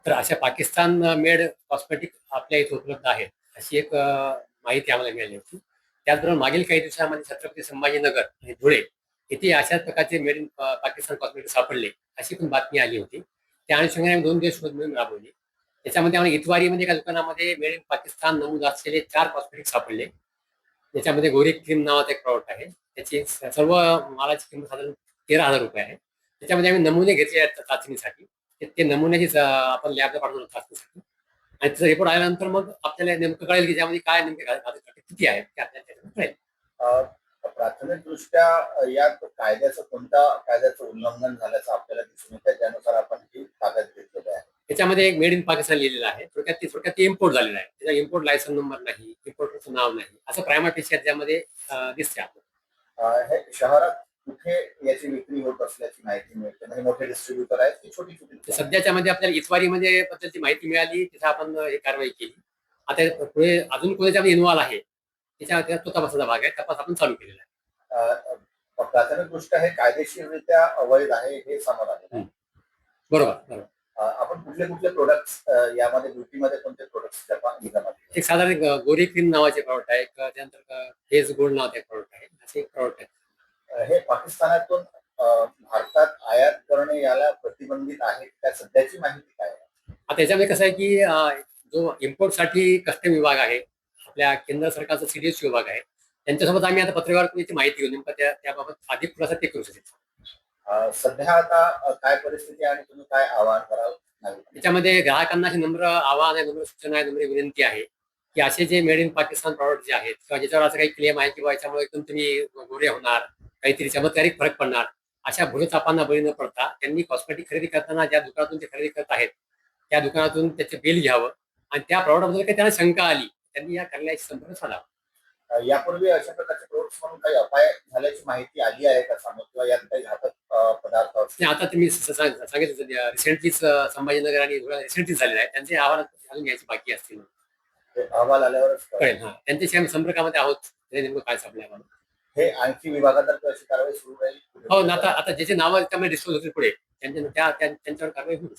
तर अशा Pakistan made cosmetic आपल्या इथे उपलब्ध आहेत, अशी एक माहिती आम्हाला मिळाली होती. त्याचबरोबर मागील काही दिवसांमध्ये छत्रपती संभाजीनगर आणि धुळे येथे अशाच प्रकारचे मेड इन पाकिस्तान कॉस्मेटिक सापडले, अशी पण बातमी आली होती. त्या अनुषंगाने आम्ही 2 दिवस शोध मोहीम राबवली. त्याच्यामध्ये आम्हाला इतवारीमध्ये एका दुकानामध्ये मेड इन पाकिस्तान नमूद असलेले 4 कॉस्मेटिक सापडले. त्याच्यामध्ये गोरी क्रीम नावाचा एक प्रॉडक्ट आहे. त्याची सर्व मालाची किंमत साधारण ₹13,000 आहे. त्याच्यामध्ये आम्ही नमुने घेतले आहेत चाचणीसाठी. ते नमुन्याची आपण लॅबला पाठवलं चाचणीसाठी आणि त्याचा रिपोर्ट आल्यानंतर मग आपल्याला नेमकं कळेल की त्यामध्ये काय नेमके घातक किती आहेत ते आपल्याला त्याच्यातून कळेल. प्राथमिकदृष्ट्या यात कोणत्या कायद्याचं उल्लंघन झाल्याचं आपल्याला दिसून येतं, त्यानुसार आपण ही कागद घेतलेली आहे. त्याच्यामध्ये एक मेड इन पाकिस्तान लिहिलेलं आहे. थोडक्यात ते इम्पोर्ट झालेलं आहे. त्याचा इम्पोर्ट लायसन नंबर नाही, इम्पोर्टरचं नाव नाही, असं प्रायमा फेशी त्यामध्ये दिसते आपल्याला. हे शहरात कुठे याची विक्री होत असल्याची माहिती मिळते, म्हणजे मोठे डिस्ट्रीब्युटर आहेत की छोटी छोटी? सध्याच्या मध्ये आपल्याला इतवारीमध्ये बद्दलची माहिती मिळाली, तिथे आपण ही कारवाई केली. आता पुढे अजून कोणी त्यामध्ये इन्व्हॉल्व आहे, त्याच्या तो तपासाचा भाग आहे. तपास आपण चालू केलेला आहे. प्राथमिकदृष्ट्या हे कायदेशीररित्या अवैध आहे हे समोर आलेलं आहे. बरोबर बरोबर. आपण कुठले कुठले प्रोडक्ट्स यामध्ये ब्युटीमध्ये कोणते प्रोडक्ट्स? एक साधारण गोरी क्रीम नावाचे प्रॉडक्ट आहे, त्यानंतर फेस गोल्ड नावाचे प्रॉडक्ट आहे, असे एक प्रॉडक्ट आहे. हे पाकिस्तानातून भारतात आयात करणे याला प्रतिबंधित आहे, त्या सध्याची माहिती काय आहे? आता त्याच्यामध्ये कसं आहे की जो इम्पोर्टसाठी कस्टम विभाग आहे, आपल्या केंद्र सरकारचा सीडीएस विभाग आहे, त्यांच्यासोबत आम्ही आता पत्रव्यवहार याची माहिती घेऊन नेमकं त्याबाबत अधिक खुलासा ते करू शकतो. सध्या आता काय परिस्थिती आणि तुम्ही काय आवाहन कराल? त्याच्यामध्ये ग्राहकांना नम्र आवाहन आहे, नम्र सूचना आहे, नम्र विनंती आहे की असे जे मेड इन पाकिस्तान प्रॉडक्ट जे आहेत किंवा ज्याच्यावर असं काही क्लेम आहे किंवा याच्यामुळे एकदम तुम्ही गोरे होणार, काहीतरी चमत्कारिक फरक पडणार, अशा भूलथापांना बळी न पडता त्यांनी कॉस्मेटिक खरेदी करताना ज्या दुकानातून ते खरेदी करत आहेत त्या दुकानातून त्याचे बिल घ्यावं आणि त्या प्रॉडक्टबद्दल काही त्यांना शंका आली त्यांनी या कार्यालयाशी संपर्क साधावा. यापूर्वी अशा प्रकारचे प्रोडक्ट्स म्हणून काही अपाय झाल्याची माहिती आली आहे का समोर, किंवा यात काही घातक पदार्थ? आता तुम्ही सांगितलं रिसेंटलीच संभाजीनगर आणि रिसेंटली झालेलं आहे, त्यांचे अहवाल घालून घ्यायची बाकी असतील. अहवाल आल्यावरच कळेल. त्यांच्याशी आम्ही संपर्कामध्ये आहोत, नेमकं काय सापडलं आम्हाला. हे आणखी विभागातर्फे अशी कारवाई सुरू राहील? हो ना. आता ज्याचे नाव त्यामध्ये डिस्क्लोज होतील पुढे त्यांच्यावर कारवाई होईल.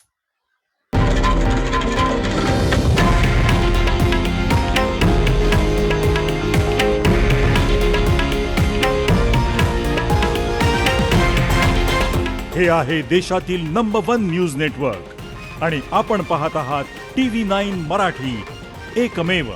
हे आहे देशातील नंबर 1 न्यूज नेटवर्क आणि आपण पाहत आहात TV9 मराठी, एकमेव.